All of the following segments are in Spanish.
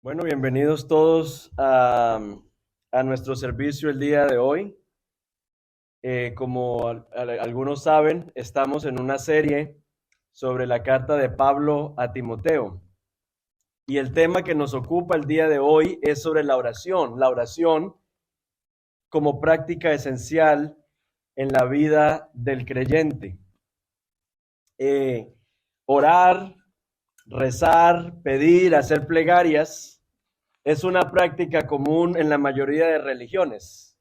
Bueno, bienvenidos todos a nuestro servicio el día de hoy. Como algunos saben, estamos en una serie sobre la carta de Pablo a Timoteo. Y el tema que nos ocupa el día de hoy es sobre la oración como práctica esencial en la vida del creyente. Orar, rezar, pedir, hacer plegarias es una práctica común en la mayoría de religiones,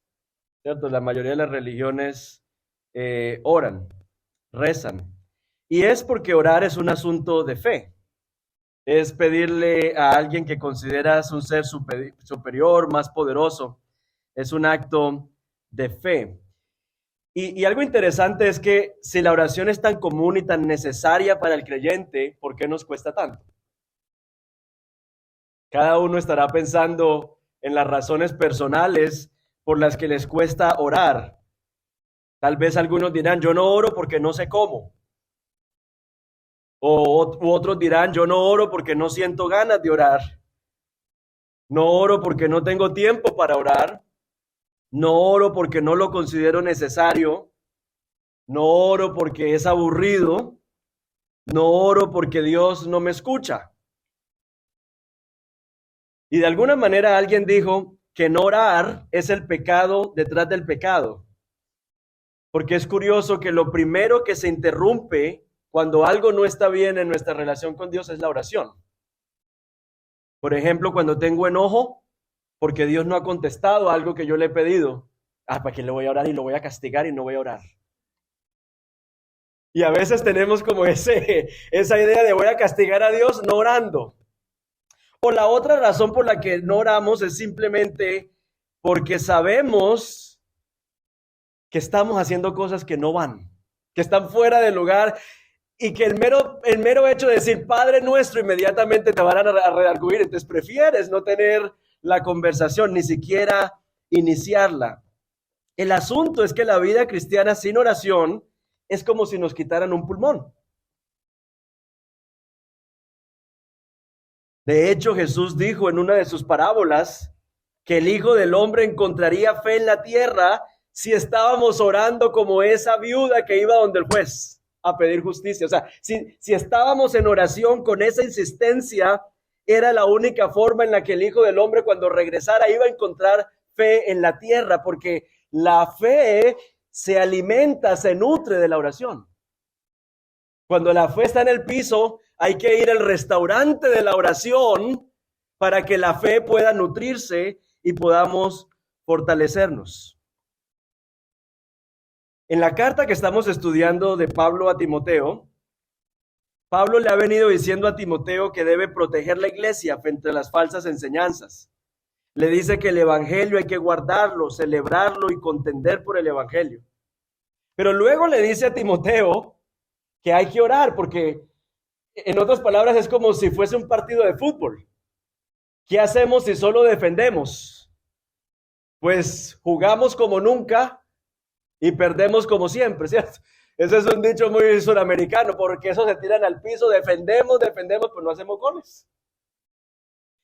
¿cierto? La mayoría de las religiones oran, rezan. Y es porque orar es un asunto de fe. Es pedirle a alguien que consideras un ser superior, más poderoso. Es un acto de fe. Y algo interesante es que si la oración es tan común y tan necesaria para el creyente, ¿por qué nos cuesta tanto? Cada uno estará pensando en las razones personales por las que les cuesta orar. Tal vez algunos dirán, yo no oro porque no sé cómo. U otros dirán, yo no oro porque no siento ganas de orar. No oro porque no tengo tiempo para orar. No oro porque no lo considero necesario. No oro porque es aburrido. No oro porque Dios no me escucha. Y de alguna manera alguien dijo que no orar es el pecado detrás del pecado. Porque es curioso que lo primero que se interrumpe cuando algo no está bien en nuestra relación con Dios es la oración. Por ejemplo, cuando tengo enojo porque Dios no ha contestado algo que yo le he pedido. ¿Para qué le voy a orar y lo voy a castigar y no voy a orar? Y a veces tenemos como esa idea de voy a castigar a Dios no orando. O la otra razón por la que no oramos es simplemente porque sabemos que estamos haciendo cosas que no van, que están fuera del lugar y que el mero hecho de decir Padre nuestro inmediatamente te van a redarguir. Entonces prefieres no tener la conversación, ni siquiera iniciarla. El asunto es que la vida cristiana sin oración es como si nos quitaran un pulmón. De hecho, Jesús dijo en una de sus parábolas que el Hijo del Hombre encontraría fe en la tierra si estábamos orando como esa viuda que iba donde el juez a pedir justicia. O sea, si estábamos en oración con esa insistencia, era la única forma en la que el Hijo del Hombre cuando regresara iba a encontrar fe en la tierra, porque la fe se alimenta, se nutre de la oración. Cuando la fe está en el piso, hay que ir al restaurante de la oración para que la fe pueda nutrirse y podamos fortalecernos. En la carta que estamos estudiando de Pablo a Timoteo, Pablo le ha venido diciendo a Timoteo que debe proteger la iglesia frente a las falsas enseñanzas. Le dice que el evangelio hay que guardarlo, celebrarlo y contender por el evangelio. Pero luego le dice a Timoteo que hay que orar, porque en otras palabras es como si fuese un partido de fútbol. ¿Qué hacemos si solo defendemos? Pues jugamos como nunca y perdemos como siempre, ¿cierto? Ese es un dicho muy suramericano, porque eso se tiran al piso, defendemos, pues no hacemos goles.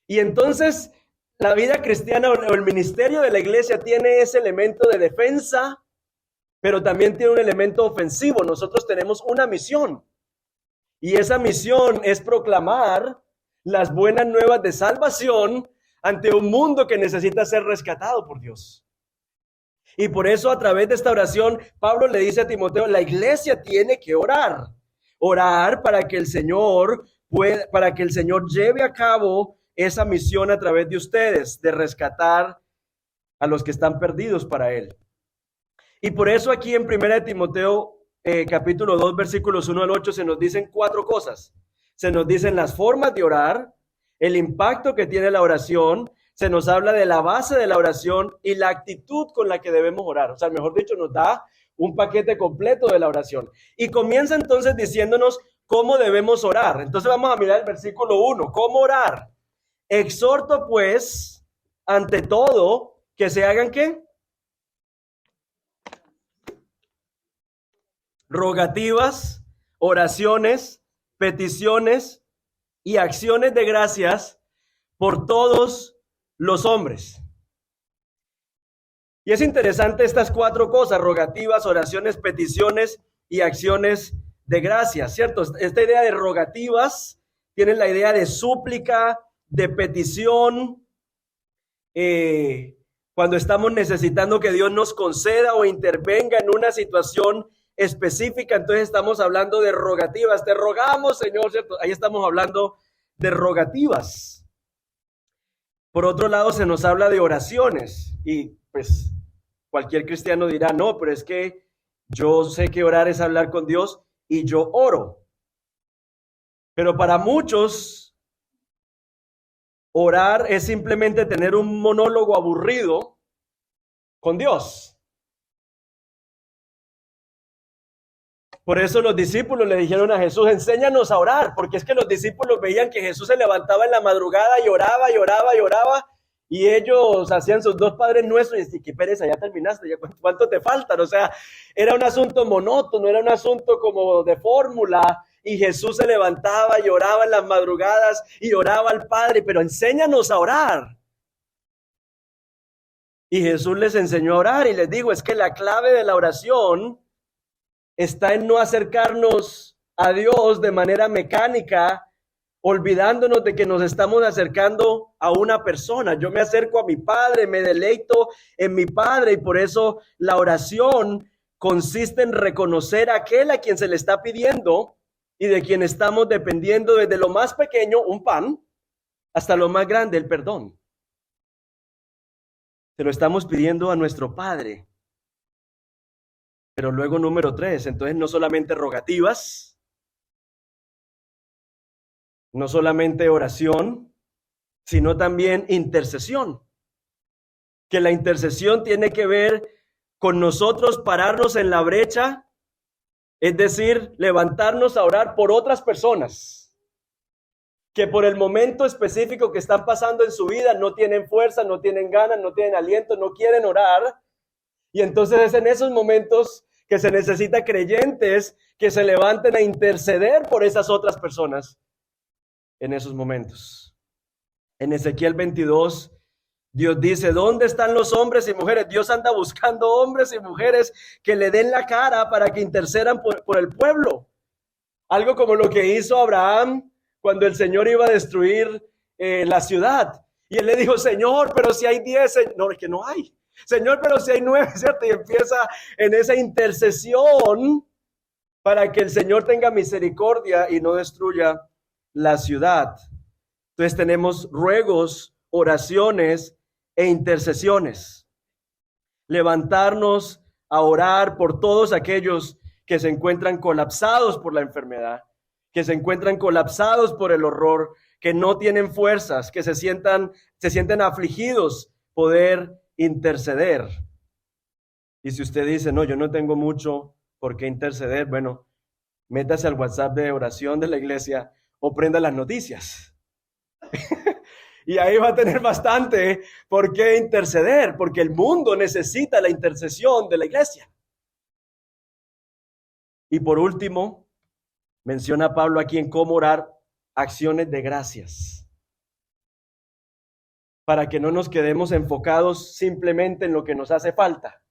Y entonces la vida cristiana o el ministerio de la iglesia tiene ese elemento de defensa, pero también tiene un elemento ofensivo. Nosotros tenemos una misión. Y esa misión es proclamar las buenas nuevas de salvación ante un mundo que necesita ser rescatado por Dios. Y por eso a través de esta oración, Pablo le dice a Timoteo, la iglesia tiene que orar. Orar para que el Señor lleve a cabo esa misión a través de ustedes, de rescatar a los que están perdidos para Él. Y por eso aquí en 1 Timoteo capítulo 2, versículos 1 al 8, se nos dicen 4 cosas. Se nos dicen las formas de orar, el impacto que tiene la oración, se nos habla de la base de la oración y la actitud con la que debemos orar. O sea, mejor dicho, nos da un paquete completo de la oración. Y comienza entonces diciéndonos cómo debemos orar. Entonces vamos a mirar el versículo 1. ¿Cómo orar? Exhorto pues, ante todo, que se hagan ¿qué? Rogativas, oraciones, peticiones y acciones de gracias por todos los hombres. Y es interesante estas cuatro cosas: rogativas, oraciones, peticiones y acciones de gracia, ¿cierto? Esta idea de rogativas tiene la idea de súplica, de petición, cuando estamos necesitando que Dios nos conceda o intervenga en una situación específica, entonces estamos hablando de rogativas. Te rogamos, Señor, ¿cierto? Ahí estamos hablando de rogativas. Por otro lado, se nos habla de oraciones y pues cualquier cristiano dirá, no, pero es que yo sé que orar es hablar con Dios y yo oro. Pero para muchos, orar es simplemente tener un monólogo aburrido con Dios. Por eso los discípulos le dijeron a Jesús, enséñanos a orar, porque es que los discípulos veían que Jesús se levantaba en la madrugada y oraba y oraba y oraba, y ellos hacían sus dos padres nuestros y decían, qué pereza, ya terminaste, ya cuánto te faltan. O sea, era un asunto monótono, era un asunto como de fórmula, y Jesús se levantaba y oraba en las madrugadas y oraba al Padre, pero enséñanos a orar. Y Jesús les enseñó a orar y les dijo, es que la clave de la oración está en no acercarnos a Dios de manera mecánica, olvidándonos de que nos estamos acercando a una persona. Yo me acerco a mi Padre, me deleito en mi Padre, y por eso la oración consiste en reconocer a aquel a quien se le está pidiendo y de quien estamos dependiendo, desde lo más pequeño, un pan, hasta lo más grande, el perdón. Se lo estamos pidiendo a nuestro Padre. Pero luego, número 3, entonces no solamente rogativas, no solamente oración, sino también intercesión. Que la intercesión tiene que ver con nosotros pararnos en la brecha, es decir, levantarnos a orar por otras personas que por el momento específico que están pasando en su vida no tienen fuerza, no tienen ganas, no tienen aliento, no quieren orar. Y entonces es en esos momentos que se necesita creyentes que se levanten a interceder por esas otras personas en esos momentos. En Ezequiel 22, Dios dice, ¿dónde están los hombres y mujeres? Dios anda buscando hombres y mujeres que le den la cara para que intercedan por el pueblo. Algo como lo que hizo Abraham cuando el Señor iba a destruir la ciudad. Y él le dijo, Señor, pero si hay 10, no, es que no hay. Señor, pero si hay 9, ¿cierto? Y empieza en esa intercesión para que el Señor tenga misericordia y no destruya la ciudad. Entonces tenemos ruegos, oraciones e intercesiones. Levantarnos a orar por todos aquellos que se encuentran colapsados por la enfermedad, que se encuentran colapsados por el horror, que no tienen fuerzas, que se sienten afligidos, poder interceder. Y si usted dice, no, yo no tengo mucho por qué interceder, bueno, métase al WhatsApp de oración de la iglesia o prenda las noticias. Y ahí va a tener bastante por qué interceder, porque el mundo necesita la intercesión de la iglesia. Y por último, menciona Pablo aquí en cómo orar, acciones de gracias. Para que no nos quedemos enfocados simplemente en lo que nos hace falta,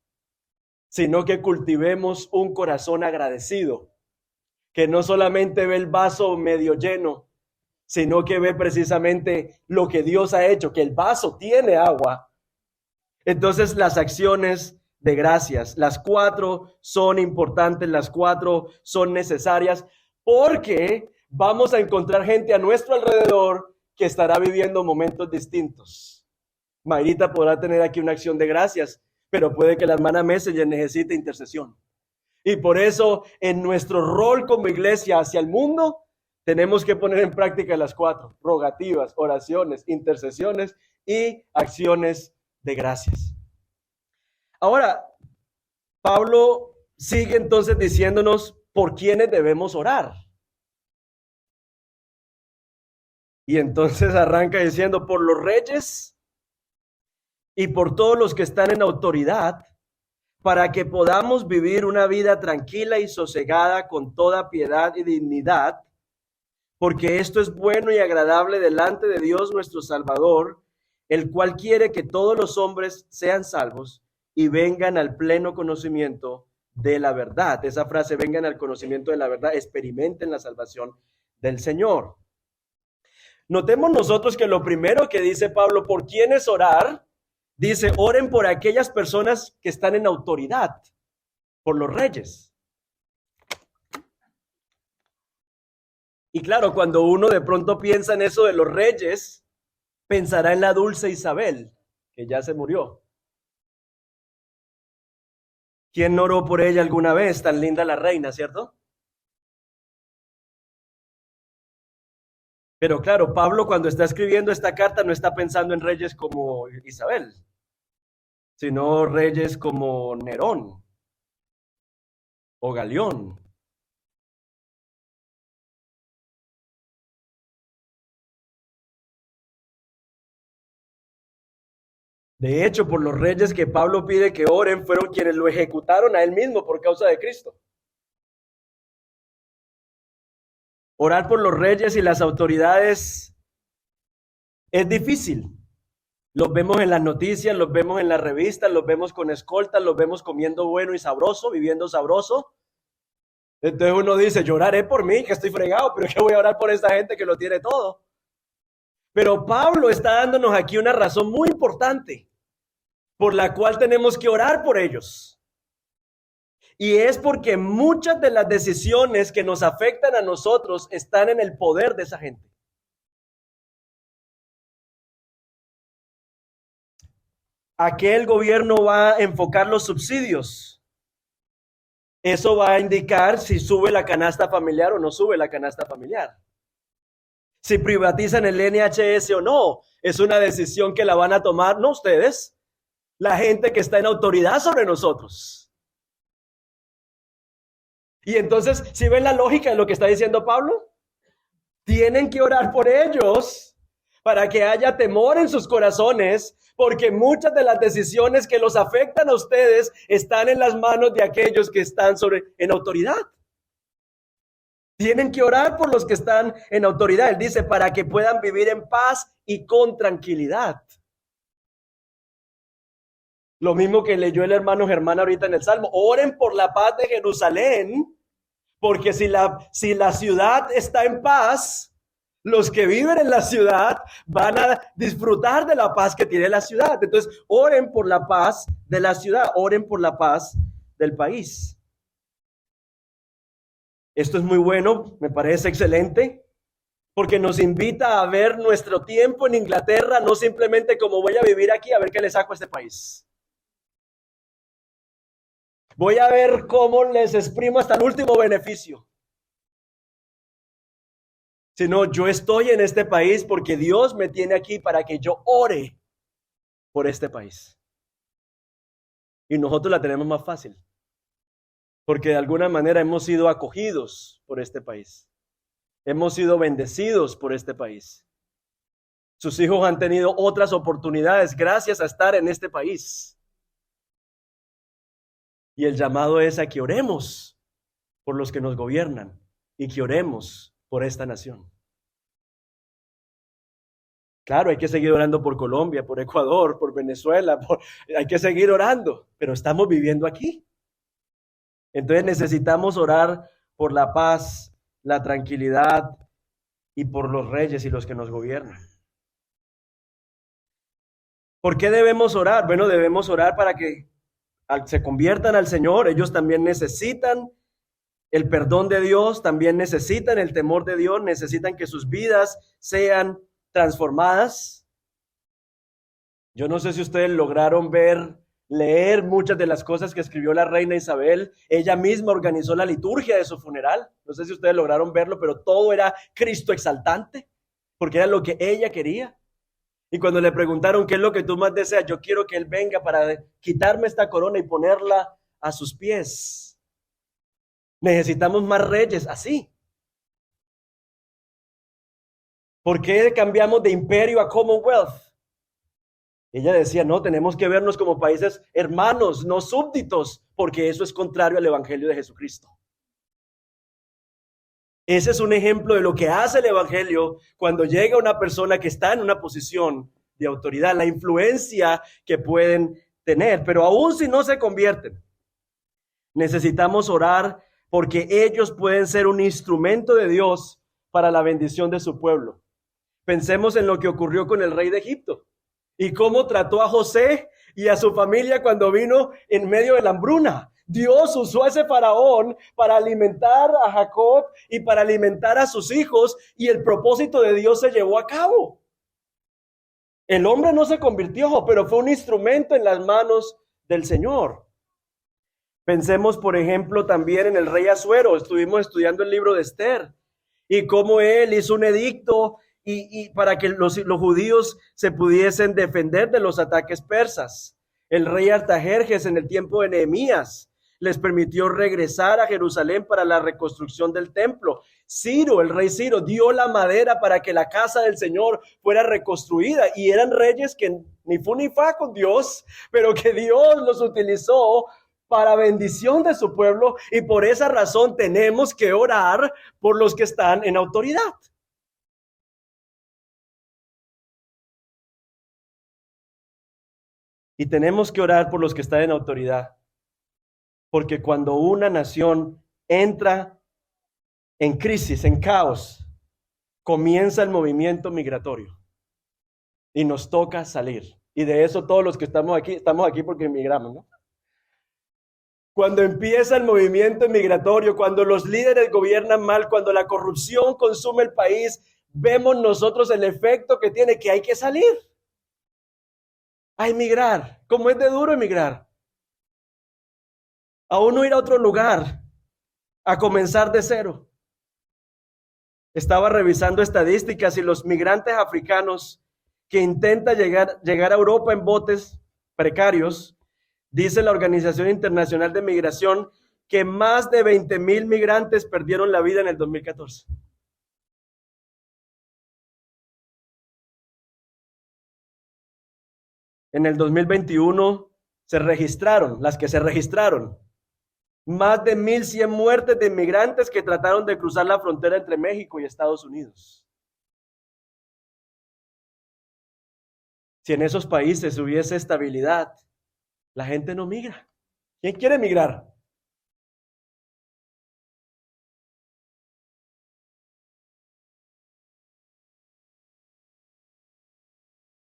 sino que cultivemos un corazón agradecido, que no solamente ve el vaso medio lleno, sino que ve precisamente lo que Dios ha hecho, que el vaso tiene agua. Entonces las acciones de gracias, las 4 son importantes, las 4 son necesarias, porque vamos a encontrar gente a nuestro alrededor que estará viviendo momentos distintos. Mayrita podrá tener aquí una acción de gracias, pero puede que la hermana Messenger necesite intercesión. Y por eso, en nuestro rol como iglesia hacia el mundo, tenemos que poner en práctica las 4, rogativas, oraciones, intercesiones y acciones de gracias. Ahora, Pablo sigue entonces diciéndonos por quiénes debemos orar. Y entonces arranca diciendo, por los reyes y por todos los que están en autoridad, para que podamos vivir una vida tranquila y sosegada con toda piedad y dignidad, porque esto es bueno y agradable delante de Dios nuestro Salvador, el cual quiere que todos los hombres sean salvos y vengan al pleno conocimiento de la verdad. Esa frase, vengan al conocimiento de la verdad, experimenten la salvación del Señor. Notemos nosotros que lo primero que dice Pablo, ¿por quién es orar? Dice, oren por aquellas personas que están en autoridad, por los reyes. Y claro, cuando uno de pronto piensa en eso de los reyes, pensará en la dulce Isabel, que ya se murió. ¿Quién no oró por ella alguna vez? Tan linda la reina, ¿cierto? Pero claro, Pablo cuando está escribiendo esta carta no está pensando en reyes como Isabel, sino reyes como Nerón o Galión. De hecho, por los reyes que Pablo pide que oren, fueron quienes lo ejecutaron a él mismo por causa de Cristo. Orar por los reyes y las autoridades es difícil. Los vemos en las noticias, los vemos en las revistas, los vemos con escoltas, los vemos comiendo bueno y sabroso, viviendo sabroso. Entonces uno dice, lloraré por mí, que estoy fregado, pero que voy a orar por esta gente que lo tiene todo. Pero Pablo está dándonos aquí una razón muy importante por la cual tenemos que orar por ellos. Y es porque muchas de las decisiones que nos afectan a nosotros están en el poder de esa gente. ¿A qué el gobierno va a enfocar los subsidios? Eso va a indicar si sube la canasta familiar o no sube la canasta familiar. Si privatizan el NHS o no, es una decisión que la van a tomar, no ustedes, la gente que está en autoridad sobre nosotros. Y entonces, ¿sí ven la lógica de lo que está diciendo Pablo? Tienen que orar por ellos para que haya temor en sus corazones, porque muchas de las decisiones que los afectan a ustedes están en las manos de aquellos que están en autoridad. Tienen que orar por los que están en autoridad. Él dice, para que puedan vivir en paz y con tranquilidad. Lo mismo que leyó el hermano Germán ahorita en el Salmo. Oren por la paz de Jerusalén, porque si la ciudad está en paz, los que viven en la ciudad van a disfrutar de la paz que tiene la ciudad. Entonces, oren por la paz de la ciudad, oren por la paz del país. Esto es muy bueno, me parece excelente, porque nos invita a ver nuestro tiempo en Inglaterra, no simplemente como voy a vivir aquí, a ver qué le saco a este país. Voy a ver cómo les exprimo hasta el último beneficio. Sino yo estoy en este país porque Dios me tiene aquí para que yo ore por este país. Y nosotros la tenemos más fácil, porque de alguna manera hemos sido acogidos por este país. Hemos sido bendecidos por este país. Sus hijos han tenido otras oportunidades gracias a estar en este país. Y el llamado es a que oremos por los que nos gobiernan y que oremos por esta nación. Claro, hay que seguir orando por Colombia, por Ecuador, por Venezuela, hay que seguir orando, pero estamos viviendo aquí. Entonces necesitamos orar por la paz, la tranquilidad y por los reyes y los que nos gobiernan. ¿Por qué debemos orar? Bueno, debemos orar para que se conviertan al Señor. Ellos también necesitan el perdón de Dios, también necesitan el temor de Dios, necesitan que sus vidas sean transformadas. Yo no sé si ustedes lograron leer muchas de las cosas que escribió la reina Isabel. Ella misma organizó la liturgia de su funeral. No sé si ustedes lograron verlo, pero todo era Cristo exaltante, porque era lo que ella quería. Y cuando le preguntaron, ¿qué es lo que tú más deseas? Yo quiero que Él venga para quitarme esta corona y ponerla a sus pies. Necesitamos más reyes así. ¿Por qué cambiamos de imperio a Commonwealth? Ella decía, no, tenemos que vernos como países hermanos, no súbditos, porque eso es contrario al evangelio de Jesucristo. Ese es un ejemplo de lo que hace el evangelio cuando llega una persona que está en una posición de autoridad, la influencia que pueden tener. Pero aún si no se convierten, necesitamos orar porque ellos pueden ser un instrumento de Dios para la bendición de su pueblo. Pensemos en lo que ocurrió con el rey de Egipto y cómo trató a José y a su familia cuando vino en medio de la hambruna. Dios usó a ese faraón para alimentar a Jacob y para alimentar a sus hijos, y el propósito de Dios se llevó a cabo. El hombre no se convirtió, pero fue un instrumento en las manos del Señor. Pensemos, por ejemplo, también en el rey Asuero. Estuvimos estudiando el libro de Esther y cómo él hizo un edicto y para que los judíos se pudiesen defender de los ataques persas. El rey Artajerjes, en el tiempo de Nehemías, les permitió regresar a Jerusalén para la reconstrucción del templo. Ciro, el rey Ciro, dio la madera para que la casa del Señor fuera reconstruida, y eran reyes que ni fu ni fa con Dios, pero que Dios los utilizó para bendición de su pueblo, y por esa razón tenemos que orar por los que están en autoridad. Y tenemos que orar por los que están en autoridad, porque cuando una nación entra en crisis, en caos, comienza el movimiento migratorio y nos toca salir. Y de eso todos los que estamos aquí porque emigramos, ¿no? Cuando empieza el movimiento migratorio, cuando los líderes gobiernan mal, cuando la corrupción consume el país, vemos nosotros el efecto que tiene, que hay que salir a emigrar. ¿Cómo es de duro emigrar? A uno ir a otro lugar, a comenzar de cero. Estaba revisando estadísticas y los migrantes africanos que intentan llegar a Europa en botes precarios, dice la Organización Internacional de Migración, que más de 20,000 migrantes perdieron la vida en el 2014. En el 2021 las que se registraron, más de 1,100 muertes de inmigrantes que trataron de cruzar la frontera entre México y Estados Unidos. Si en esos países hubiese estabilidad, la gente no migra. ¿Quién quiere migrar?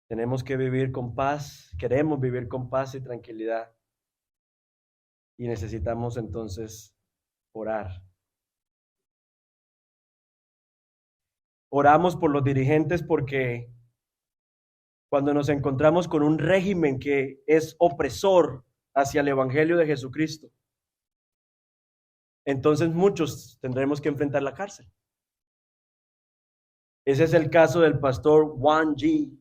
Tenemos que vivir con paz, queremos vivir con paz y tranquilidad. Y necesitamos entonces orar. Oramos por los dirigentes porque cuando nos encontramos con un régimen que es opresor hacia el Evangelio de Jesucristo, entonces muchos tendremos que enfrentar la cárcel. Ese es el caso del pastor Wang Yi,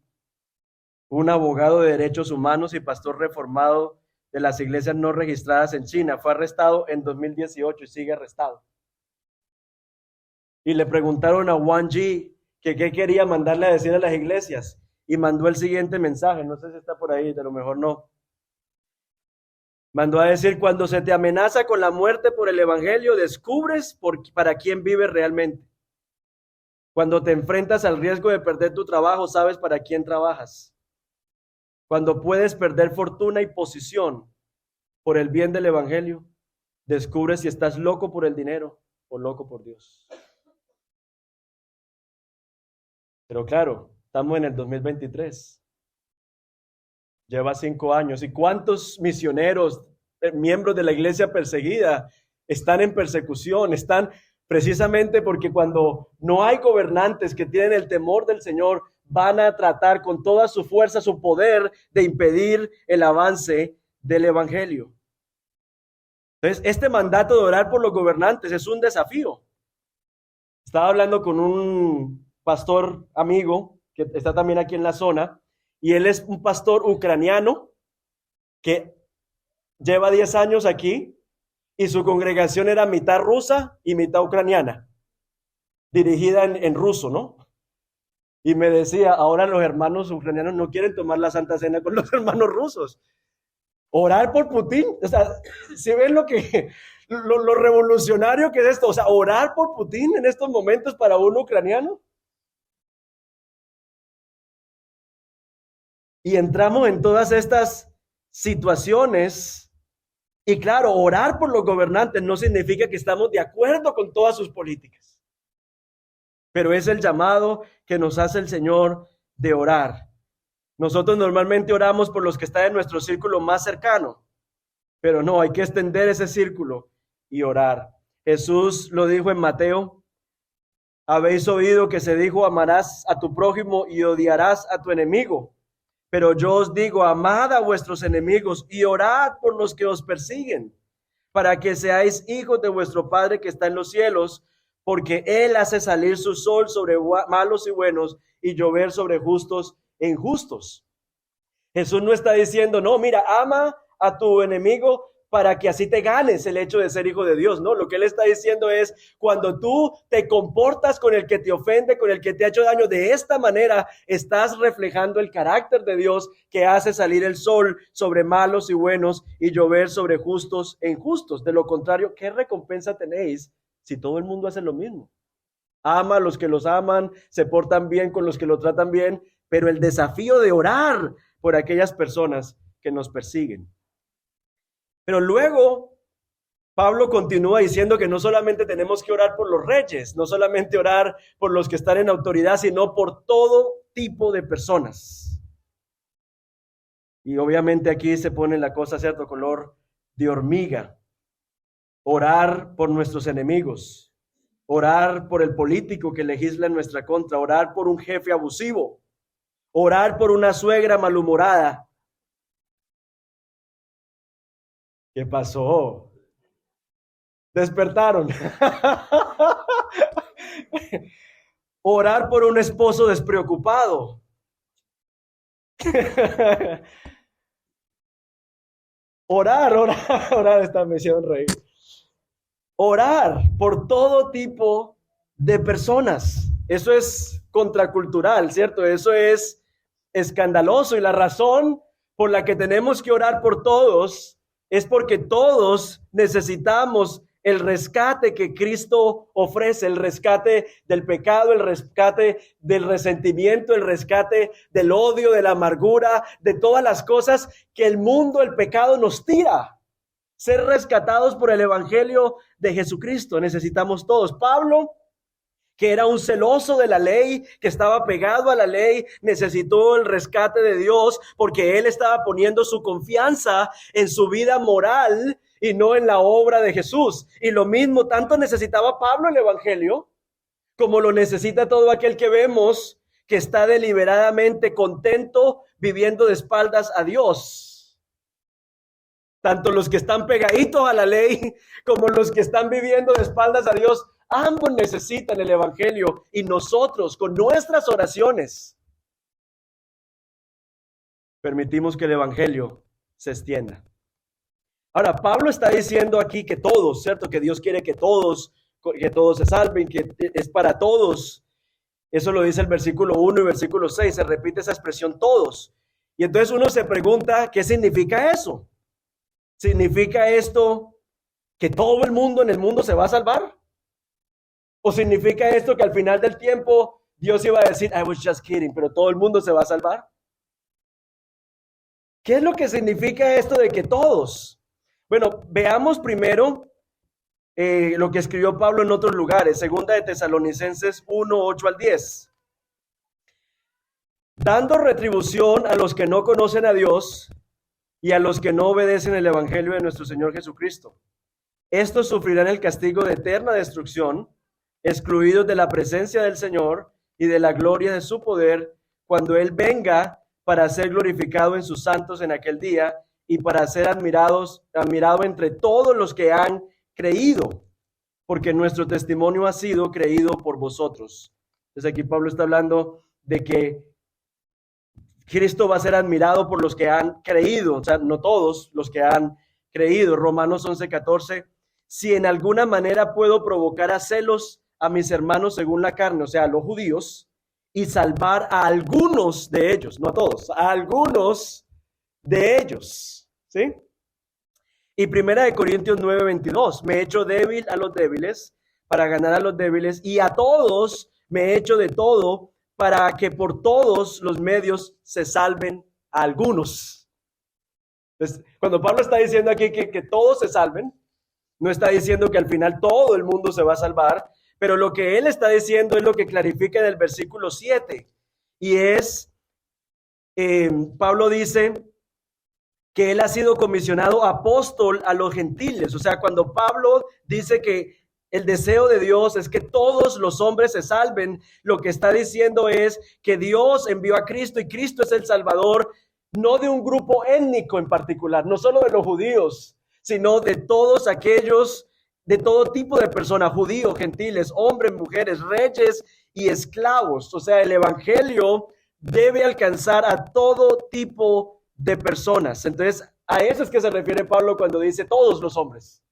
un abogado de derechos humanos y pastor reformado de las iglesias no registradas en China. Fue arrestado en 2018 y sigue arrestado. Y le preguntaron a Wang Yi que qué quería mandarle a decir a las iglesias, y mandó el siguiente mensaje. No sé si está por ahí, a lo mejor no. Mandó a decir: cuando se te amenaza con la muerte por el evangelio, descubres para quién vives realmente. Cuando te enfrentas al riesgo de perder tu trabajo, sabes para quién trabajas. Cuando puedes perder fortuna y posición por el bien del evangelio, descubres si estás loco por el dinero o loco por Dios. Pero claro, estamos en el 2023. Lleva 5 años. ¿Y cuántos misioneros, miembros de la iglesia perseguida, están en persecución? Están precisamente porque cuando no hay gobernantes que tienen el temor del Señor, van a tratar con toda su fuerza, su poder, de impedir el avance del evangelio. Entonces, este mandato de orar por los gobernantes es un desafío. Estaba hablando con un pastor amigo que está también aquí en la zona, y él es un pastor ucraniano que lleva 10 años aquí, y su congregación era mitad rusa y mitad ucraniana, dirigida en ruso, ¿no? Y me decía: ahora los hermanos ucranianos no quieren tomar la Santa Cena con los hermanos rusos. Orar por Putin, o sea, si ven lo revolucionario que es esto. O sea, orar por Putin en estos momentos para un ucraniano. Y entramos en todas estas situaciones. Y claro, orar por los gobernantes no significa que estamos de acuerdo con todas sus políticas. Pero es el llamado que nos hace el Señor de orar. Nosotros normalmente oramos por los que están en nuestro círculo más cercano, pero no, hay que extender ese círculo y orar. Jesús lo dijo en Mateo: habéis oído que se dijo, amarás a tu prójimo y odiarás a tu enemigo. Pero yo os digo, amad a vuestros enemigos y orad por los que os persiguen, para que seáis hijos de vuestro Padre que está en los cielos, porque Él hace salir su sol sobre malos y buenos y llover sobre justos e injustos. Jesús no está diciendo, no, mira, ama a tu enemigo para que así te ganes el hecho de ser hijo de Dios. No, lo que Él está diciendo es, cuando tú te comportas con el que te ofende, con el que te ha hecho daño, de esta manera estás reflejando el carácter de Dios, que hace salir el sol sobre malos y buenos y llover sobre justos e injustos. De lo contrario, ¿qué recompensa tenéis si todo el mundo hace lo mismo? Ama a los que los aman, se portan bien con los que lo tratan bien, pero el desafío de orar por aquellas personas que nos persiguen. Pero luego Pablo continúa diciendo que no solamente tenemos que orar por los reyes, no solamente orar por los que están en autoridad, sino por todo tipo de personas. Y obviamente aquí se pone la cosa cierto color de hormiga. Orar por nuestros enemigos, orar por el político que legisla en nuestra contra, orar por un jefe abusivo, orar por una suegra malhumorada. ¿Qué pasó? Despertaron. Orar por un esposo despreocupado. Orar, esta me hicieron reír. Orar por todo tipo de personas. Eso es contracultural, ¿cierto? Eso es escandaloso, y la razón por la que tenemos que orar por todos es porque todos necesitamos el rescate que Cristo ofrece, el rescate del pecado, el rescate del resentimiento, el rescate del odio, de la amargura, de todas las cosas que el mundo, el pecado nos tira. Ser rescatados por el evangelio de Jesucristo necesitamos todos. Pablo, que era un celoso de la ley, que estaba pegado a la ley, necesitó el rescate de Dios porque él estaba poniendo su confianza en su vida moral y no en la obra de Jesús. Y lo mismo, tanto necesitaba Pablo el evangelio como lo necesita todo aquel que vemos que está deliberadamente contento viviendo de espaldas a Dios. Tanto los que están pegaditos a la ley como los que están viviendo de espaldas a Dios, ambos necesitan el evangelio, y nosotros con nuestras oraciones permitimos que el evangelio se extienda. Ahora, Pablo está diciendo aquí que todos, ¿cierto? Que Dios quiere que todos se salven, que es para todos. Eso lo dice el versículo 1 y versículo 6, se repite esa expresión todos. Y entonces uno se pregunta, ¿qué significa eso? ¿Significa esto que todo el mundo en el mundo se va a salvar? ¿O significa esto que al final del tiempo Dios iba a decir, I was just kidding, pero todo el mundo se va a salvar? ¿Qué es lo que significa esto de que todos? Bueno, veamos primero lo que escribió Pablo en otros lugares. Segunda de Tesalonicenses 1, 8 al 10. Dando retribución a los que no conocen a Dios y a los que no obedecen el evangelio de nuestro Señor Jesucristo. Estos sufrirán el castigo de eterna destrucción, excluidos de la presencia del Señor y de la gloria de su poder, cuando Él venga para ser glorificado en sus santos en aquel día y para ser admirado entre todos los que han creído, porque nuestro testimonio ha sido creído por vosotros. Entonces aquí Pablo está hablando de que Cristo va a ser admirado por los que han creído, o sea, no todos los que han creído. Romanos 11:14, si en alguna manera puedo provocar a celos a mis hermanos según la carne, o sea, a los judíos, y salvar a algunos de ellos, no a todos, a algunos de ellos, ¿sí? Y 1 Corintios 9:22, me he hecho débil a los débiles para ganar a los débiles, y a todos me he hecho de todo para que por todos los medios se salven a algunos. Entonces, cuando Pablo está diciendo aquí que todos se salven, no está diciendo que al final todo el mundo se va a salvar, pero lo que él está diciendo es lo que clarifica en el versículo 7. Y es, Pablo dice que él ha sido comisionado apóstol a los gentiles. O sea, cuando Pablo dice que el deseo de Dios es que todos los hombres se salven, lo que está diciendo es que Dios envió a Cristo y Cristo es el Salvador, no de un grupo étnico en particular, no solo de los judíos, sino de todos aquellos, de todo tipo de personas, judíos, gentiles, hombres, mujeres, reyes y esclavos. O sea, el evangelio debe alcanzar a todo tipo de personas. Entonces, a eso es que se refiere Pablo cuando dice todos los hombres.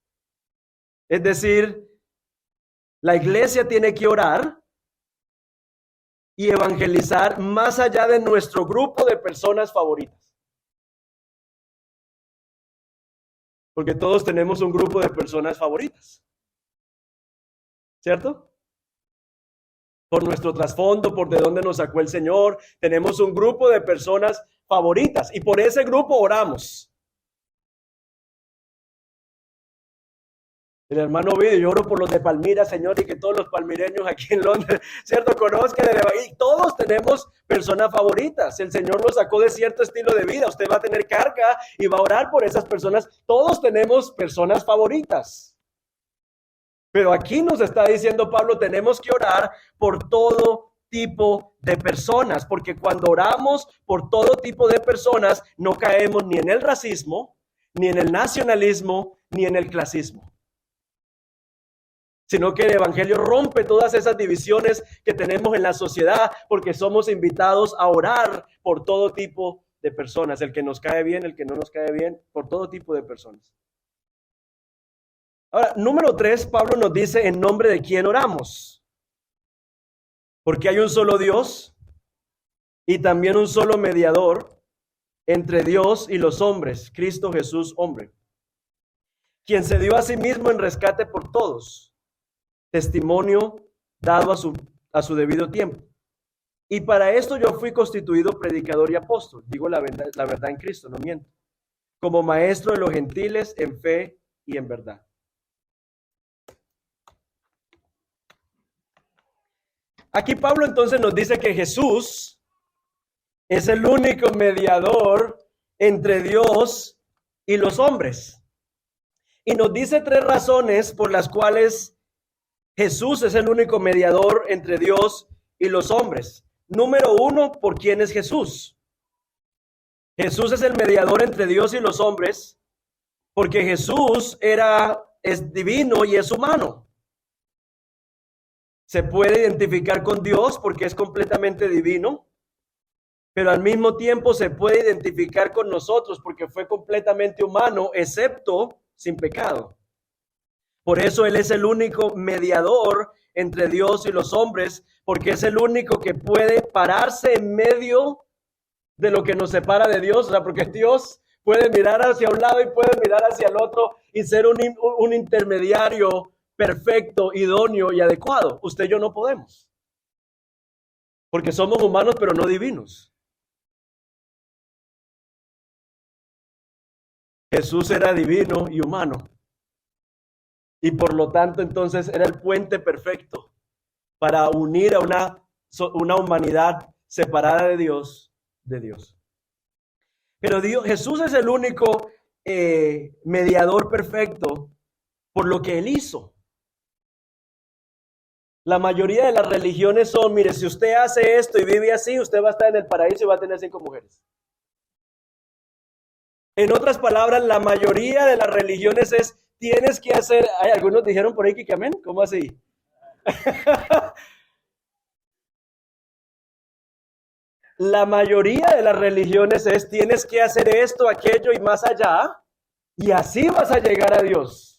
Es decir, la iglesia tiene que orar y evangelizar más allá de nuestro grupo de personas favoritas. Porque todos tenemos un grupo de personas favoritas, ¿cierto? Por nuestro trasfondo, por de dónde nos sacó el Señor, tenemos un grupo de personas favoritas y por ese grupo oramos. El hermano Ovidio, yo oro por los de Palmira, Señor, y que todos los palmireños aquí en Londres, ¿cierto? Conozcan el evangelio. Y todos tenemos personas favoritas. El Señor nos sacó de cierto estilo de vida. Usted va a tener carga y va a orar por esas personas. Todos tenemos personas favoritas. Pero aquí nos está diciendo Pablo, tenemos que orar por todo tipo de personas, porque cuando oramos por todo tipo de personas, no caemos ni en el racismo, ni en el nacionalismo, ni en el clasismo. Sino que el evangelio rompe todas esas divisiones que tenemos en la sociedad, porque somos invitados a orar por todo tipo de personas, el que nos cae bien, el que no nos cae bien, por todo tipo de personas. Ahora, número 3, Pablo nos dice en nombre de quién oramos, porque hay un solo Dios y también un solo mediador entre Dios y los hombres, Cristo Jesús, hombre, quien se dio a sí mismo en rescate por todos. Testimonio dado a su debido tiempo. Y para esto yo fui constituido predicador y apóstol, digo la verdad en Cristo, no miento, como maestro de los gentiles en fe y en verdad. Aquí Pablo entonces nos dice que Jesús es el único mediador entre Dios y los hombres. Y nos dice 3 razones por las cuales Jesús es el único mediador entre Dios y los hombres. Número 1, ¿por quién es Jesús? Jesús es el mediador entre Dios y los hombres porque Jesús es divino y es humano. Se puede identificar con Dios porque es completamente divino, pero al mismo tiempo se puede identificar con nosotros porque fue completamente humano, excepto sin pecado. Por eso Él es el único mediador entre Dios y los hombres, porque es el único que puede pararse en medio de lo que nos separa de Dios. O sea, porque Dios puede mirar hacia un lado y puede mirar hacia el otro y ser un intermediario perfecto, idóneo y adecuado. Usted y yo no podemos, porque somos humanos pero no divinos. Jesús era divino y humano. Y por lo tanto, entonces, era el puente perfecto para unir a una humanidad separada de Dios, Pero Jesús es el único mediador perfecto por lo que Él hizo. La mayoría de las religiones son, mire, si usted hace esto y vive así, usted va a estar en el paraíso y va a tener 5 mujeres. En otras palabras, la mayoría de las religiones es, tienes que hacer, algunos dijeron por ahí que amén, ¿cómo así? La mayoría de las religiones es, tienes que hacer esto, aquello y más allá, y así vas a llegar a Dios.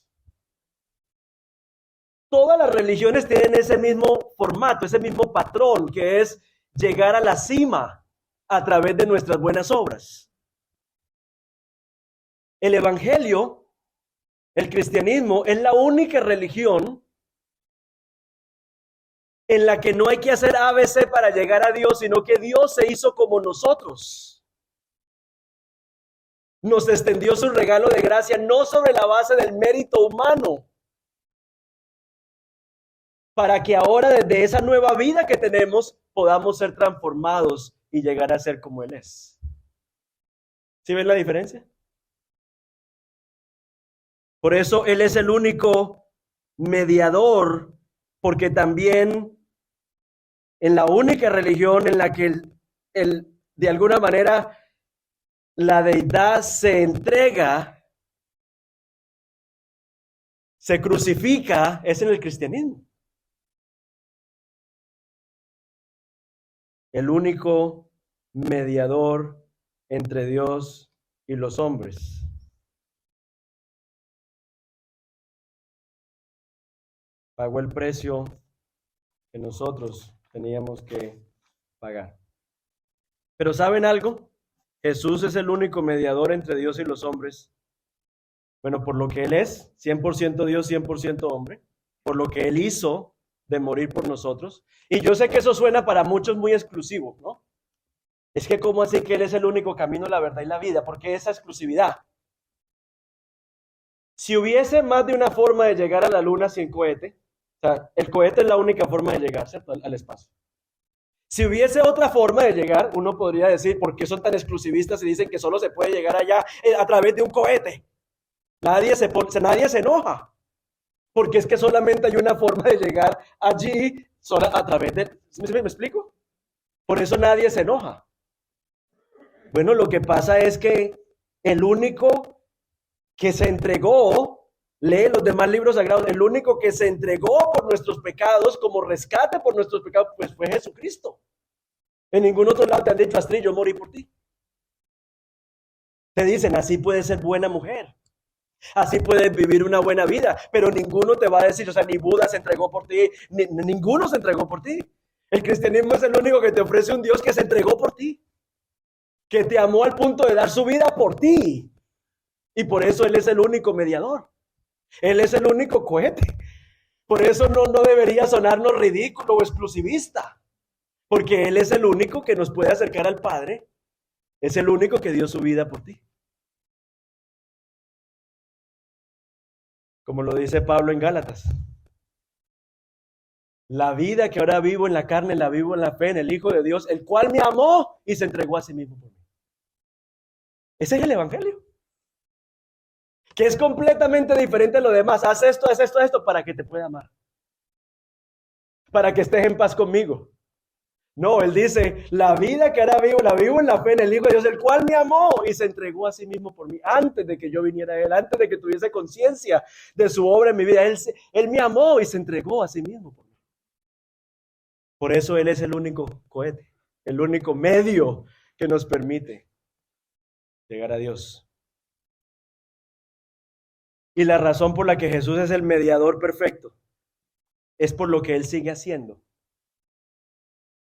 Todas las religiones tienen ese mismo formato, ese mismo patrón, que es llegar a la cima a través de nuestras buenas obras. El evangelio El cristianismo es la única religión en la que no hay que hacer ABC para llegar a Dios, sino que Dios se hizo como nosotros. Nos extendió su regalo de gracia, no sobre la base del mérito humano, para que ahora desde esa nueva vida que tenemos podamos ser transformados y llegar a ser como Él es. ¿Sí ven la diferencia? Por eso Él es el único mediador, porque también en la única religión en la que de alguna manera la deidad se entrega, se crucifica, es en el cristianismo. El único mediador entre Dios y los hombres. Pagó el precio que nosotros teníamos que pagar. Pero ¿saben algo? Jesús es el único mediador entre Dios y los hombres. Bueno, por lo que Él es, 100% Dios, 100% hombre, por lo que Él hizo de morir por nosotros. Y yo sé que eso suena para muchos muy exclusivo, ¿no? Es que ¿cómo así que Él es el único camino, la verdad y la vida? ¿Por qué esa exclusividad? Si hubiese más de una forma de llegar a la luna sin cohete, o sea, el cohete es la única forma de llegar, ¿cierto?, al espacio. Si hubiese otra forma de llegar, uno podría decir, ¿por qué son tan exclusivistas y dicen que solo se puede llegar allá a través de un cohete? Nadie se enoja, porque es que solamente hay una forma de llegar allí solo a través de... ¿Me explico? Por eso nadie se enoja. Bueno, lo que pasa es que el único que se entregó, lee los demás libros sagrados, el único que se entregó por nuestros pecados, como rescate por nuestros pecados, pues fue Jesucristo. En ningún otro lado te han dicho, Astrid, yo morí por ti. Te dicen, así puedes ser buena mujer, así puedes vivir una buena vida, pero ninguno te va a decir, o sea, ni Buda se entregó por ti, ninguno se entregó por ti. El cristianismo es el único que te ofrece un Dios que se entregó por ti, que te amó al punto de dar su vida por ti. Y por eso Él es el único mediador. Él es el único cohete. Por eso no debería sonarnos ridículo o exclusivista. Porque Él es el único que nos puede acercar al Padre. Es el único que dio su vida por ti. Como lo dice Pablo en Gálatas. La vida que ahora vivo en la carne, la vivo en la fe, en el Hijo de Dios, el cual me amó y se entregó a sí mismo por mí. Ese es el Evangelio. Que es completamente diferente a lo demás. Haz esto para que te pueda amar. Para que estés en paz conmigo. No, Él dice, la vida que ahora vivo, la vivo en la fe en el Hijo de Dios, el cual me amó y se entregó a sí mismo por mí. Antes de que yo viniera a Él, antes de que tuviese conciencia de su obra en mi vida, Él me amó y se entregó a sí mismo por mí. Por eso Él es el único cohete, el único medio que nos permite llegar a Dios. Y la razón por la que Jesús es el mediador perfecto es por lo que Él sigue haciendo.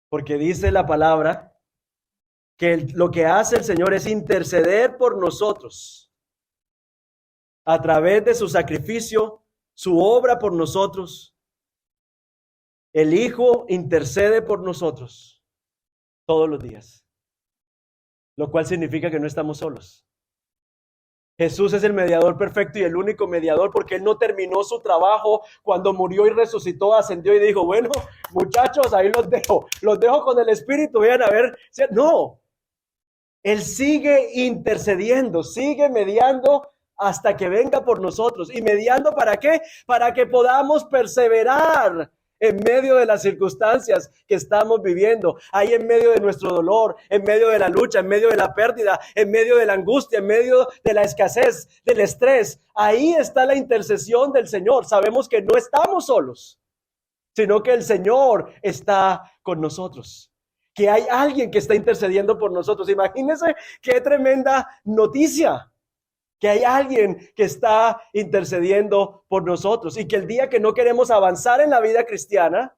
Porque dice la palabra que lo que hace el Señor es interceder por nosotros a través de su sacrificio, su obra por nosotros. El Hijo intercede por nosotros todos los días, lo cual significa que no estamos solos. Jesús es el mediador perfecto y el único mediador, porque Él no terminó su trabajo cuando murió y resucitó, ascendió y dijo, bueno, muchachos, ahí los dejo con el Espíritu, vayan a ver. No, Él sigue intercediendo, sigue mediando hasta que venga por nosotros. ¿Y mediando para qué? Para que podamos perseverar en medio de las circunstancias que estamos viviendo, ahí en medio de nuestro dolor, en medio de la lucha, en medio de la pérdida, en medio de la angustia, en medio de la escasez, del estrés. Ahí está la intercesión del Señor. Sabemos que no estamos solos, sino que el Señor está con nosotros, que hay alguien que está intercediendo por nosotros. Imagínense qué tremenda noticia, que hay alguien que está intercediendo por nosotros y que el día que no queremos avanzar en la vida cristiana,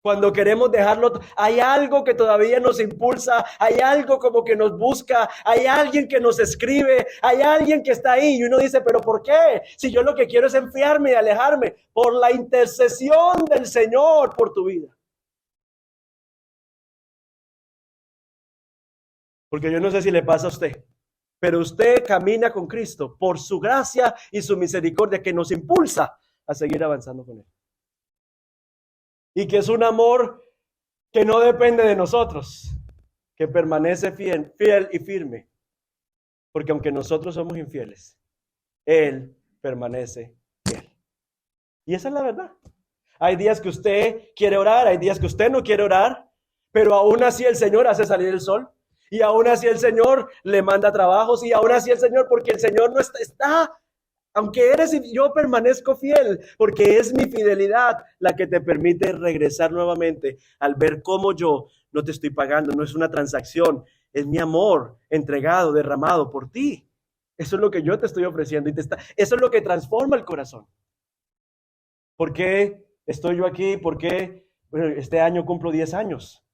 Cuando queremos dejarlo, hay algo que todavía nos impulsa, hay algo como que nos busca, hay alguien que nos escribe, hay alguien que está ahí y uno dice, pero ¿por qué? Si yo lo que quiero es enfriarme y alejarme, por la intercesión del Señor por tu vida. Porque yo no sé si le pasa a usted, pero usted camina con Cristo por su gracia y su misericordia que nos impulsa a seguir avanzando con Él. Y que es un amor que no depende de nosotros, que permanece fiel y firme. Porque aunque nosotros somos infieles, Él permanece fiel. Y esa es la verdad. Hay días que usted quiere orar, hay días que usted no quiere orar, pero aún así el Señor hace salir el sol. Y aún así el Señor le manda trabajos. Y aún así el Señor, porque el Señor no está aunque eres y yo permanezco fiel, porque es mi fidelidad la que te permite regresar nuevamente al ver cómo yo no te estoy pagando, no es una transacción, es mi amor entregado, derramado por ti. Eso es lo que yo te estoy ofreciendo eso es lo que transforma el corazón. ¿Por qué estoy yo aquí? ¿Por qué este año cumplo 10 años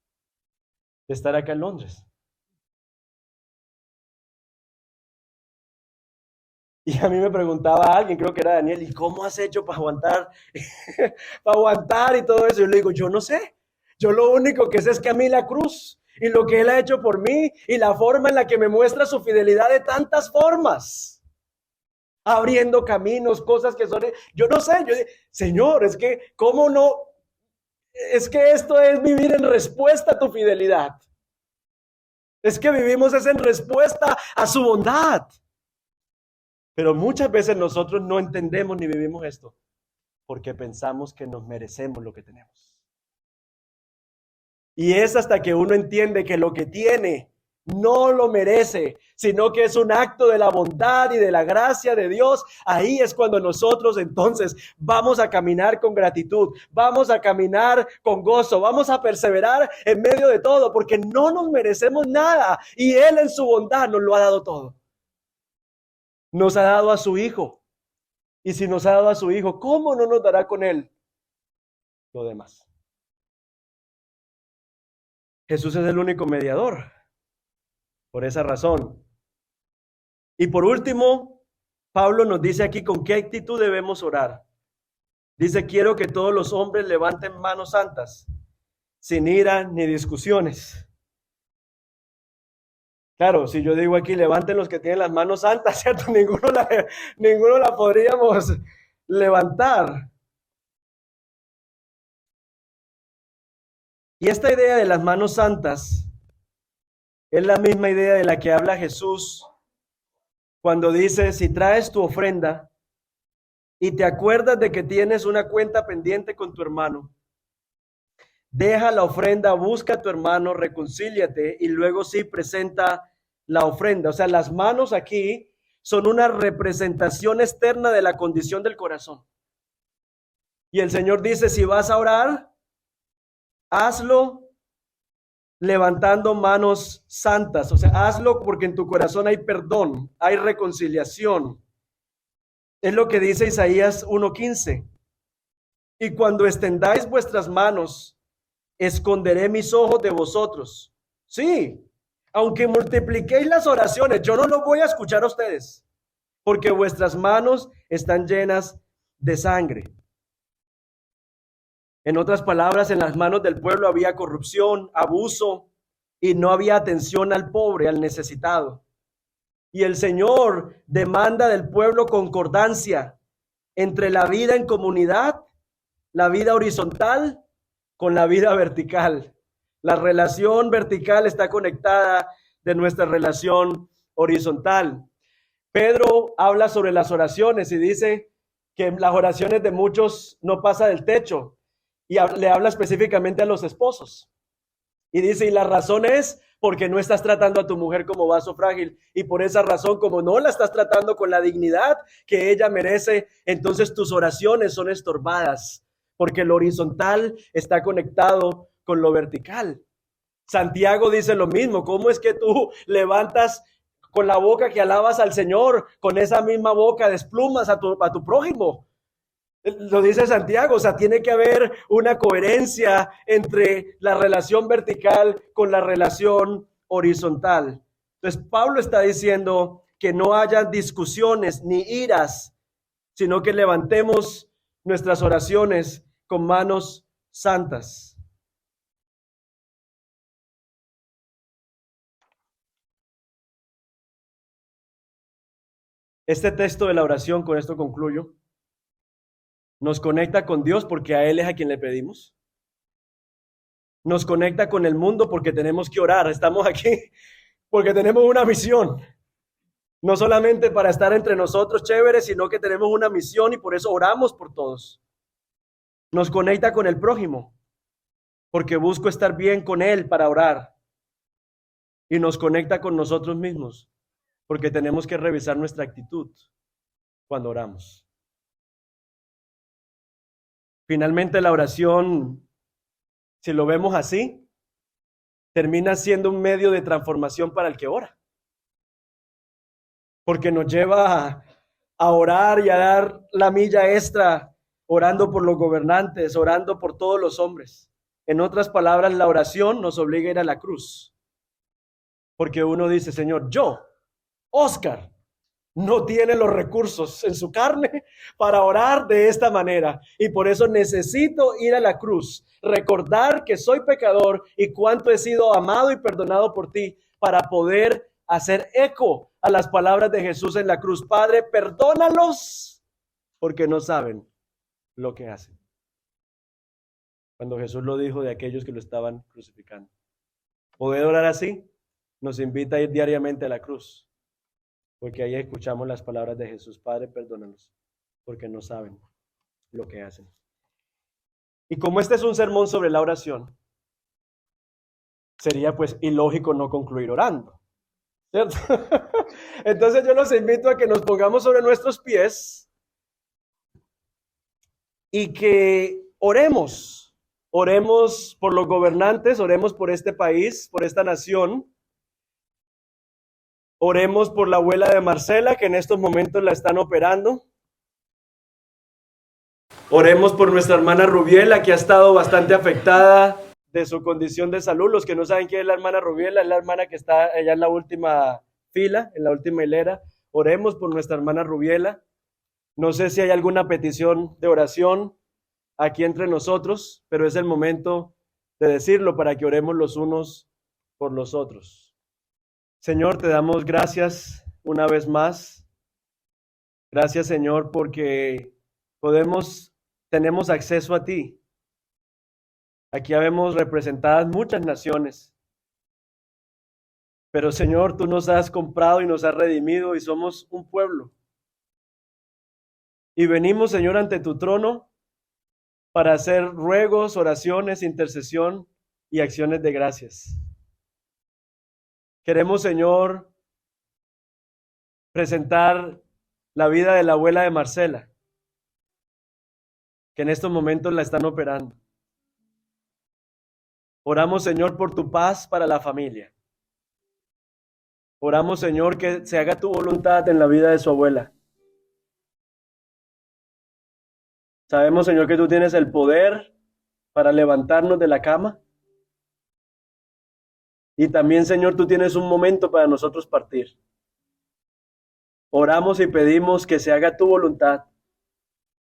de estar acá en Londres? Y a mí me preguntaba alguien, creo que era Daniel, ¿y cómo has hecho para aguantar? Para aguantar y todo eso. Yo le digo, yo no sé. Yo lo único que sé es que a mí la cruz y lo que Él ha hecho por mí y la forma en la que me muestra su fidelidad de tantas formas. Abriendo caminos, cosas que son... Yo no sé, yo digo, Señor, es que, ¿cómo no? Es que esto es vivir en respuesta a tu fidelidad. Es que vivimos es en respuesta a su bondad. Pero muchas veces nosotros no entendemos ni vivimos esto porque pensamos que nos merecemos lo que tenemos. Y es hasta que uno entiende que lo que tiene no lo merece, sino que es un acto de la bondad y de la gracia de Dios. Ahí es cuando nosotros entonces vamos a caminar con gratitud, vamos a caminar con gozo, vamos a perseverar en medio de todo porque no nos merecemos nada y Él en su bondad nos lo ha dado todo. Nos ha dado a su Hijo. Y si nos ha dado a su Hijo, ¿cómo no nos dará con Él lo demás? Jesús es el único mediador. Por esa razón. Y por último, Pablo nos dice aquí con qué actitud debemos orar. Dice, quiero que todos los hombres levanten manos santas, sin ira ni discusiones. Claro, si yo digo aquí, levanten los que tienen las manos santas, ¿cierto? Ninguno la podríamos levantar. Y esta idea de las manos santas es la misma idea de la que habla Jesús cuando dice, si traes tu ofrenda y te acuerdas de que tienes una cuenta pendiente con tu hermano, deja la ofrenda, busca a tu hermano, reconcíliate y luego sí presenta la ofrenda. O sea, las manos aquí son una representación externa de la condición del corazón. Y el Señor dice, si vas a orar, hazlo levantando manos santas. O sea, hazlo porque en tu corazón hay perdón, hay reconciliación. Es lo que dice Isaías 1:15. Y cuando extendáis vuestras manos, esconderé mis ojos de vosotros. Sí, aunque multipliquéis las oraciones, yo no los voy a escuchar a ustedes, porque vuestras manos están llenas de sangre. En otras palabras, en las manos del pueblo había corrupción, abuso, y no había atención al pobre, al necesitado. Y el Señor demanda del pueblo concordancia entre la vida en comunidad, la vida horizontal, con la vida vertical. La relación vertical está conectada de nuestra relación horizontal. Pedro habla sobre las oraciones y dice que las oraciones de muchos no pasan del techo. Y le habla específicamente a los esposos. Y dice, y la razón es porque no estás tratando a tu mujer como vaso frágil. Y por esa razón, como no la estás tratando con la dignidad que ella merece, entonces tus oraciones son estorbadas. Porque lo horizontal está conectado con lo vertical. Santiago dice lo mismo. ¿Cómo es que tú levantas con la boca que alabas al Señor, con esa misma boca desplumas a tu prójimo? Lo dice Santiago, o sea, tiene que haber una coherencia entre la relación vertical con la relación horizontal. Entonces, Pablo está diciendo que no haya discusiones ni iras, sino que levantemos nuestras oraciones con manos santas. Este texto de la oración, con esto concluyo, nos conecta con Dios porque a Él es a quien le pedimos. Nos conecta con el mundo porque tenemos que orar. Estamos aquí porque tenemos una misión. No solamente para estar entre nosotros chéveres, sino que tenemos una misión y por eso oramos por todos. Nos conecta con el prójimo porque busco estar bien con Él para orar. Y nos conecta con nosotros mismos porque tenemos que revisar nuestra actitud cuando oramos. Finalmente, la oración, si lo vemos así, termina siendo un medio de transformación para el que ora. Porque nos lleva a orar y a dar la milla extra, orando por los gobernantes, orando por todos los hombres. En otras palabras, la oración nos obliga a ir a la cruz. Porque uno dice, Señor, yo, Oscar, no tiene los recursos en su carne para orar de esta manera. Y por eso necesito ir a la cruz, recordar que soy pecador y cuánto he sido amado y perdonado por ti para poder hacer eco a las palabras de Jesús en la cruz. Padre, perdónalos porque no saben lo que hacen. Cuando Jesús lo dijo de aquellos que lo estaban crucificando. Poder orar así nos invita a ir diariamente a la cruz. Porque ahí escuchamos las palabras de Jesús. Padre, perdónanos, porque no saben lo que hacen. Y como este es un sermón sobre la oración, sería pues ilógico no concluir orando, ¿cierto? Entonces yo los invito a que nos pongamos sobre nuestros pies y que oremos. Oremos por los gobernantes, oremos por este país, por esta nación. Oremos por la abuela de Marcela, que en estos momentos la están operando. Oremos por nuestra hermana Rubiela, que ha estado bastante afectada de su condición de salud. Los que no saben quién es la hermana Rubiela, es la hermana que está allá en la última fila, en la última hilera. Oremos por nuestra hermana Rubiela. No sé si hay alguna petición de oración aquí entre nosotros, pero es el momento de decirlo para que oremos los unos por los otros. Señor, te damos gracias una vez más. Gracias, Señor, porque tenemos acceso a ti. Aquí habemos representadas muchas naciones. Pero, Señor, tú nos has comprado y nos has redimido y somos un pueblo. Y venimos, Señor, ante tu trono para hacer ruegos, oraciones, intercesión y acciones de gracias. Queremos, Señor, presentar la vida de la abuela de Marcela, que en estos momentos la están operando. Oramos, Señor, por tu paz para la familia. Oramos, Señor, que se haga tu voluntad en la vida de su abuela. Sabemos, Señor, que tú tienes el poder para levantarnos de la cama. Y también, Señor, tú tienes un momento para nosotros partir. Oramos y pedimos que se haga tu voluntad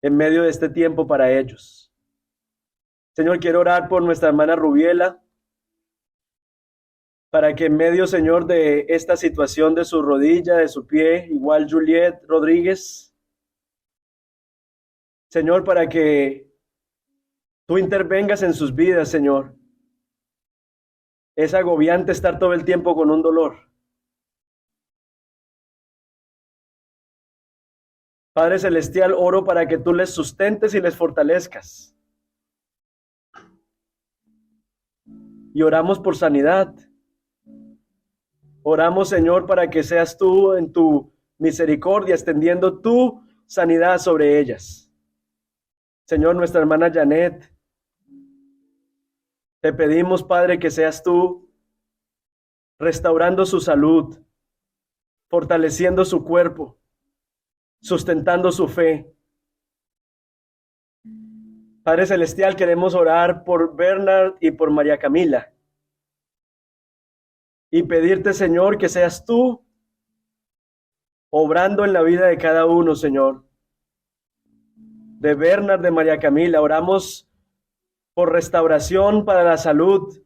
en medio de este tiempo para ellos. Señor, quiero orar por nuestra hermana Rubiela, para que en medio, Señor, de esta situación de su rodilla, de su pie, igual Juliet Rodríguez, Señor, para que tú intervengas en sus vidas, Señor. Es agobiante estar todo el tiempo con un dolor. Padre Celestial, oro para que tú les sustentes y les fortalezcas. Y oramos por sanidad. Oramos, Señor, para que seas tú en tu misericordia extendiendo tu sanidad sobre ellas. Señor, nuestra hermana Janet, te pedimos, Padre, que seas tú restaurando su salud, fortaleciendo su cuerpo, sustentando su fe. Padre Celestial, queremos orar por Bernard y por María Camila y pedirte, Señor, que seas tú obrando en la vida de cada uno, Señor. De Bernard, de María Camila, oramos por restauración para la salud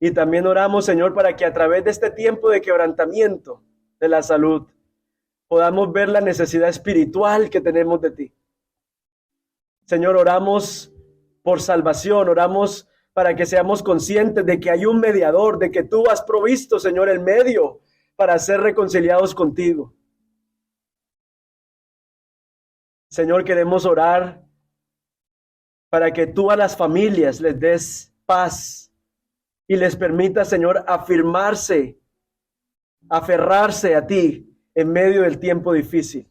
y también oramos, Señor, para que a través de este tiempo de quebrantamiento de la salud podamos ver la necesidad espiritual que tenemos de ti. Señor, oramos por salvación, oramos para que seamos conscientes de que hay un mediador, de que tú has provisto, Señor, el medio para ser reconciliados contigo. Señor, queremos orar para que tú a las familias les des paz y les permitas, Señor, afirmarse, aferrarse a ti en medio del tiempo difícil.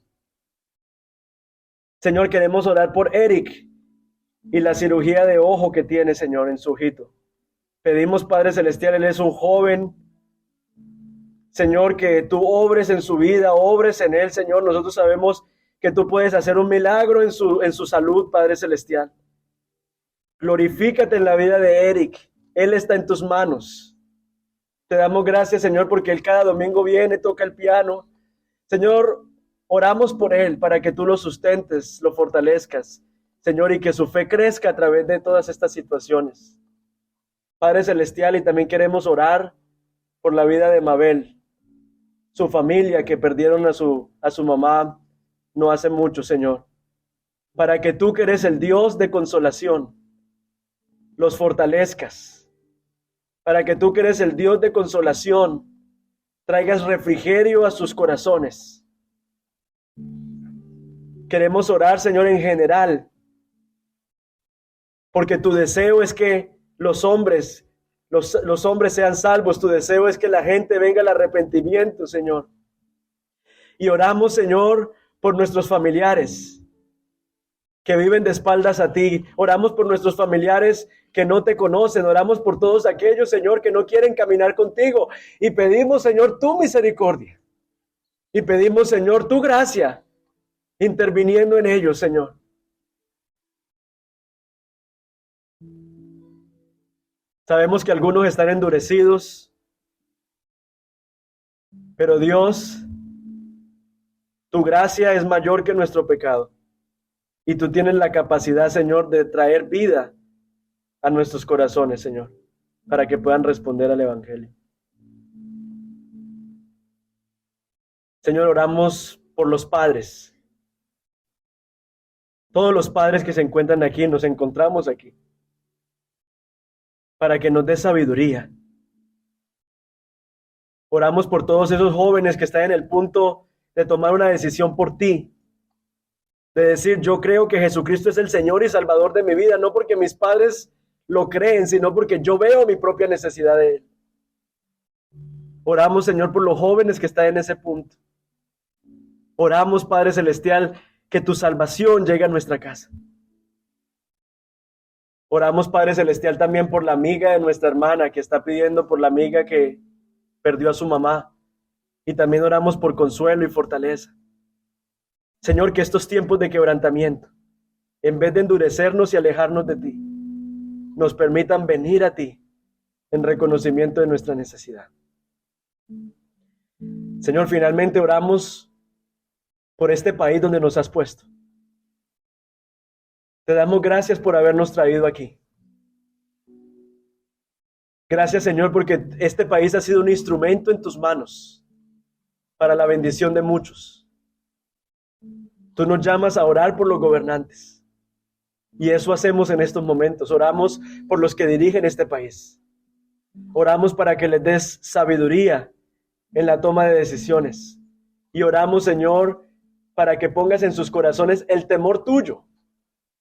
Señor, queremos orar por Eric y la cirugía de ojo que tiene, Señor, en su ojito. Pedimos, Padre Celestial, él es un joven, Señor, que tú obres en su vida, obres en él, Señor. Nosotros sabemos que tú puedes hacer un milagro en su salud, Padre Celestial. Glorifícate en la vida de Eric. Él está en tus manos. Te damos gracias, Señor, porque él cada domingo viene, toca el piano. Señor, oramos por él para que tú lo sustentes, lo fortalezcas, Señor, y que su fe crezca a través de todas estas situaciones. Padre Celestial, y también queremos orar por la vida de Mabel, su familia que perdieron a su mamá no hace mucho, Señor, para que tú, que eres el Dios de consolación, los fortalezcas, para que tú, que eres el Dios de consolación, traigas refrigerio a sus corazones. Queremos orar, Señor, en general, porque tu deseo es que los hombres sean salvos. Tu deseo es que la gente venga al arrepentimiento, Señor. Y oramos, Señor, por nuestros familiares que viven de espaldas a ti. Oramos por nuestros familiares que no te conocen. Oramos por todos aquellos, Señor, que no quieren caminar contigo. Y pedimos, Señor, tu misericordia. Y pedimos, Señor, tu gracia, interviniendo en ellos, Señor. Sabemos que algunos están endurecidos, pero Dios, tu gracia es mayor que nuestro pecado. Y tú tienes la capacidad, Señor, de traer vida a nuestros corazones, Señor, para que puedan responder al Evangelio. Señor, oramos por los padres. Todos los padres que se encuentran aquí, nos encontramos aquí, para que nos dé sabiduría. Oramos por todos esos jóvenes que están en el punto de tomar una decisión por ti, de decir, yo creo que Jesucristo es el Señor y Salvador de mi vida, no porque mis padres lo creen, sino porque yo veo mi propia necesidad de Él. Oramos, Señor, por los jóvenes que están en ese punto. Oramos, Padre Celestial, que tu salvación llegue a nuestra casa. Oramos, Padre Celestial, también por la amiga de nuestra hermana que está pidiendo por la amiga que perdió a su mamá. Y también oramos por consuelo y fortaleza. Señor, que estos tiempos de quebrantamiento, en vez de endurecernos y alejarnos de ti, nos permitan venir a ti en reconocimiento de nuestra necesidad. Señor, finalmente oramos por este país donde nos has puesto. Te damos gracias por habernos traído aquí. Gracias, Señor, porque este país ha sido un instrumento en tus manos para la bendición de muchos. Tú nos llamas a orar por los gobernantes. Y eso hacemos en estos momentos. Oramos por los que dirigen este país. Oramos para que les des sabiduría en la toma de decisiones. Y oramos, Señor, para que pongas en sus corazones el temor tuyo.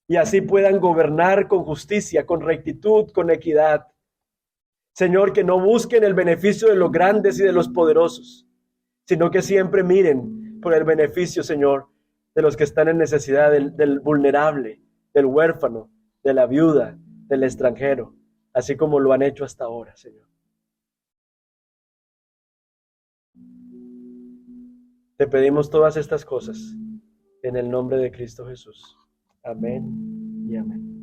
Y así puedan gobernar con justicia, con rectitud, con equidad. Señor, que no busquen el beneficio de los grandes y de los poderosos, sino que siempre miren por el beneficio, Señor, de los que están en necesidad, del vulnerable, del huérfano, de la viuda, del extranjero, así como lo han hecho hasta ahora, Señor. Te pedimos todas estas cosas en el nombre de Cristo Jesús. Amén y amén.